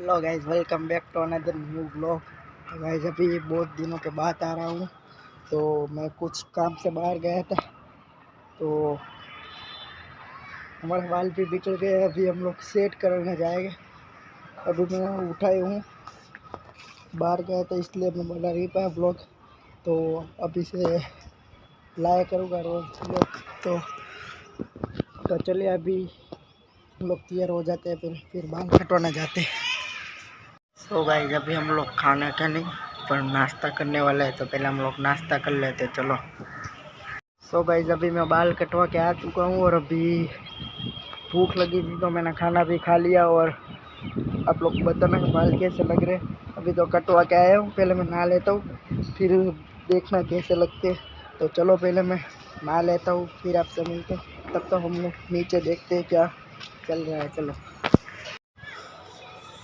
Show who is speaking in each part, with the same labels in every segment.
Speaker 1: Hello guys, welcome back to another new blog. तो guys अभी बहुत दिनों के बाद आ रहा हूँ। तो मैं कुछ काम से बाहर गया था, तो हमारे बाल भी बिगड़ गए। अभी हम लोग सेट करने जाएंगे। अभी मैं उठा ही हूँ, बाहर गया था इसलिए मैं बना नहीं पाया ब्लॉग। तो अभी से लाया करूँगा रोज ब्लॉग। तो चलिए अभी हम लोग तैयार हो जाते हैं, फिर बाल कटवाने जाते हैं। तो गाइस अभी हम लोग खाना का नहीं पर नाश्ता करने वाले हैं, तो पहले हम लोग नाश्ता कर लेते हैं। चलो। सो गाइस अभी मैं बाल कटवा के आ चुका हूँ और अभी भूख लगी थी तो मैंने खाना भी खा लिया। और आप लोग बताना बाल कैसे लग रहे। अभी तो कटवा के आया हूँ, पहले मैं नहा लेता हूँ फिर देखना कैसे लगते। तो चलो पहले मैं नहा लेता हूँ फिर आपसे मिलते। तब तो हम लोग नीचे देखते हैं क्या चल रहा है। चलो।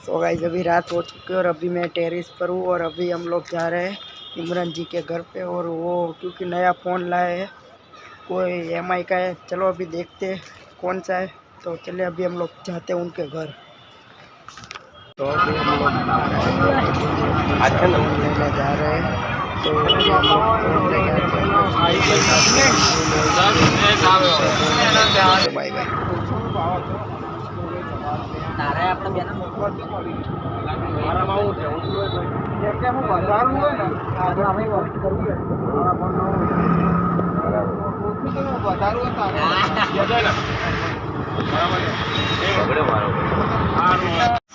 Speaker 1: तो गाइस अभी रात हो चुकी है और अभी मैं टेरेस पर हूँ और अभी हम लोग जा रहे हैं इमरान जी के घर पे। और वो क्योंकि नया फ़ोन लाए हैं, कोई एमआई का है। चलो अभी देखते हैं कौन सा है। तो चलिए अभी हम लोग जाते हैं उनके घर। तो अभी हम लोग लेने जा रहे हैं। तो अभी हम लोग फ़ोन लेके आते हैं। Bye bye.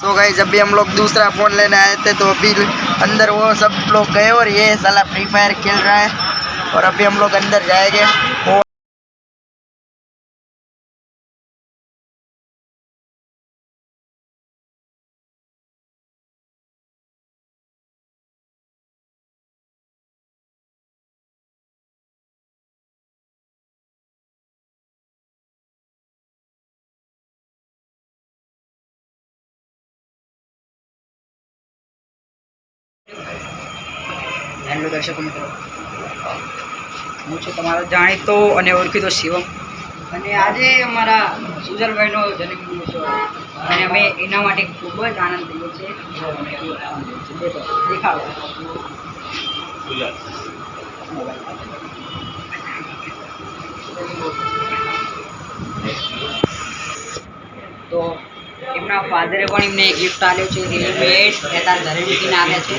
Speaker 1: तो गाइस अभी हम लोग दूसरा फ़ोन लेने आए थे, तो अभी अंदर वो सब लोग गए और ये साला फ्री फायर खेल रहा है। और अभी हम लोग अंदर जाएंगे। હેલો દર્શકો મિત્રો, હું છું તમારો જાણીતો અને ઓળખીતો શિવમ, અને આજે અમારા સુજલભાઈનો જન્મદિવસ છે અને અમે એના માટે ખૂબ જ આનંદ થયો છે. દેખાડો તો એમના ફાધરે પણ એમને ગિફ્ટ આપ્યો છે. રેડીમેડ એ તાર ઘરે મૂકીને આવ્યા છે.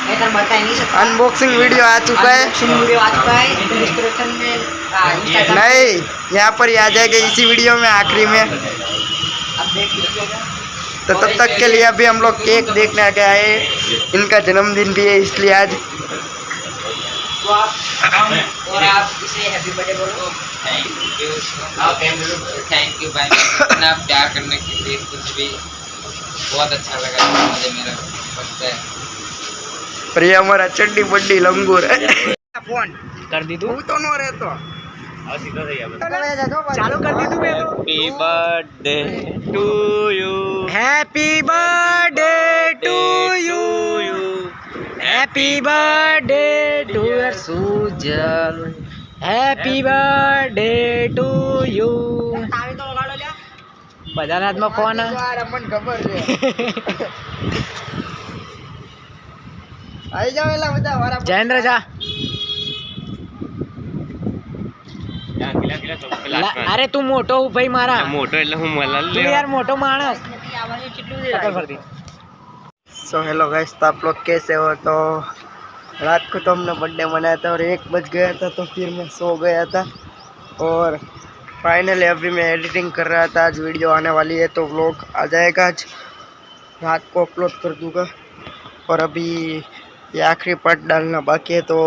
Speaker 1: मैं तार बता नहीं सकता। अनबॉक्सिंग वीडियो आ चुका है। डिस्क्रिप्शन में नहीं, यहाँ पर ही आ जाएगा इसी वीडियो में आखिरी में। अब देख लीजिएगा। तो तब तक के लिए अभी हम लोग केक देखने आ गए हैं। इनका जन्मदिन भी है इसलिए आज। तो आप इसे हैप्पी बर्थडे बोलो।
Speaker 2: थैंक यू भाई, इतना प्यार करने के लिए कुछ भी बहुत अच्छा लगा मुझे। मेरा बर्थडे
Speaker 1: पर ये हमारा चड्डी बड्डी लंगूर है। फोन
Speaker 2: कर दी तू?
Speaker 1: वो तो नो रहे तो
Speaker 2: चालू कर दी तू। Happy birthday to you,
Speaker 1: happy birthday to you, happy birthday to Sujal, happy birthday to you. बधाना हाथમાં ફોન મને ખબર છે. આવી જાવ એલા બધા વારા જયેન્દ્ર જા. અરે તું મોટો ભાઈ મારા
Speaker 2: મોટો એટલે હું મળલ
Speaker 1: તું यार मोटो मानस. सो हेलो गाइस, तो आप लोग कैसे हो? तो रात को तो हमने बर्थडे मनाया था और 1 बज गया था, तो फिर मैं सो गया था। और फाइनली अभी मैं एडिटिंग कर रहा था। आज वीडियो आने वाली है तो व्लॉग आ जाएगा, आज रात को अपलोड कर दूंगा। और अभी ये आखिरी पार्ट डालना बाकी है। तो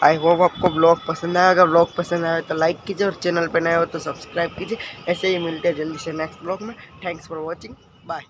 Speaker 1: आई होप आपको ब्लॉग पसंद आएगा। ब्लॉग पसंद आए तो लाइक कीजिए और चैनल पर नए हो तो सब्सक्राइब कीजिए। ऐसे ही मिलते हैं जल्दी से नेक्स्ट ब्लॉग में। Thanks for watching, bye.